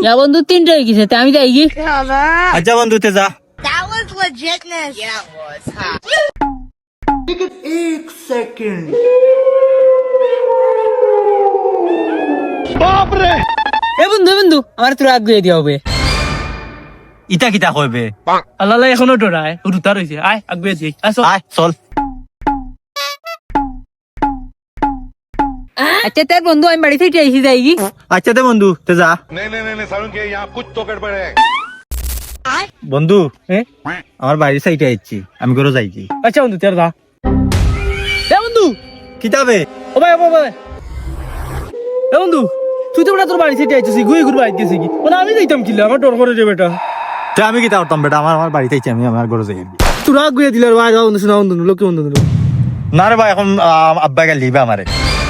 যা বন্ধু, 3টা হয়ে গেছে, আমি যাই কি? আচ্ছা বন্ধু তে যা। That was legitness. Yeah, it was. Huh? এ বন্ধু, আমার তোর আগ্রহ দিয়া হবে। ইটা কিটা কইবে? আল্লাহ এখনো ডরায় রুতা রয়েছে আয় আগবে যাই আসো আয় চল। আচ্ছা তার বন্ধু, আমি বাড়ি থেকে এসে যাই কি? আচ্ছা দে বন্ধু তে যা। नहीं सारुण के यहाँ कुछ तो गड़बड़ है। বন্ধু আমার বাড়ির সাইডে আইছি, আমি ঘরে যাই কি? আচ্ছা বন্ধু তের দা এ বন্ধু কিতাবে ও ভাই এ বন্ধু তুই তো তোর বাড়ি থেকে আইছিস গুই গুই বাড়ি গেছিস কি মানে আমি যাইতাম কিলে আমার ডর করে রে বেটা তে আমি কিতা করতাম বেটা, আমার বাড়িতে আইছি, আমি আমার ঘরে যাই। তুই রাগ গুয়ে দিলে ভাই যাও বন্ধু শোনা বন্ধু লোকে বন্ধু না রে ভাই, এখন আব্বা গেল লিবে আমারে।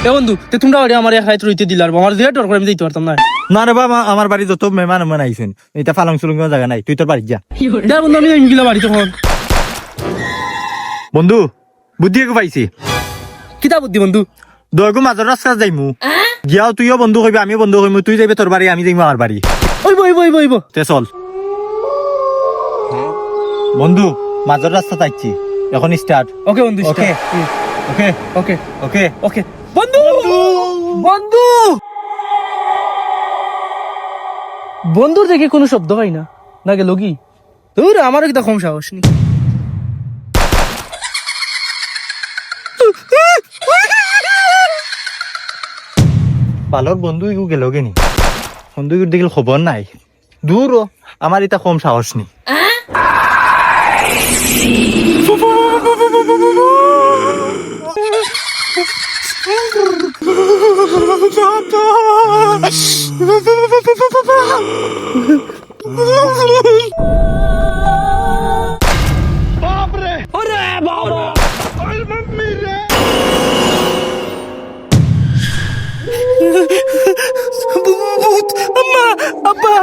এ বন্ধু তে তোমরা বাড়ি আমার এক হাইত রইতে দিলার আমার যে ডর করে আমি যাইতে পারতাম না না রে বাবা, আমার বাড়ি যত মেহমান মেহমান আইছেন, এটা ফালং সুলং জায়গা নাই, তুই তোর বাড়ি যা। দে বন্ধু আমি যাই গিলা বাড়ি তখন বন্ধু বুদ্ধি একটু পাইছি, কিতা বুদ্ধি বন্ধু দয়গো মাজর রাস্তা যাইমু, গিয়াও তুইও বন্ধু কইবি আমিও বন্ধু কইমু, তুই যাইবে তোর বাড়ি আমি যাইমু আমার বাড়ি। ওইব তে চল বন্ধু, মাজর রাস্তা তাইছি, এখন স্টার্ট। ওকে বন্ধু ওকে ওকে ওকে ওকে ওকে বন্ধু বন্ধু বন্ধুর দেখে কোনো শব্দ হয় না না গেল কি তোর আমারও কিতা কম সাহস নি বালর বন্ধু ইগু গেল গেনি, বন্ধু ইগুর দেখিল খবর নাই, দূর আমার এটা কম সাহস নি। আম্মা আব্বা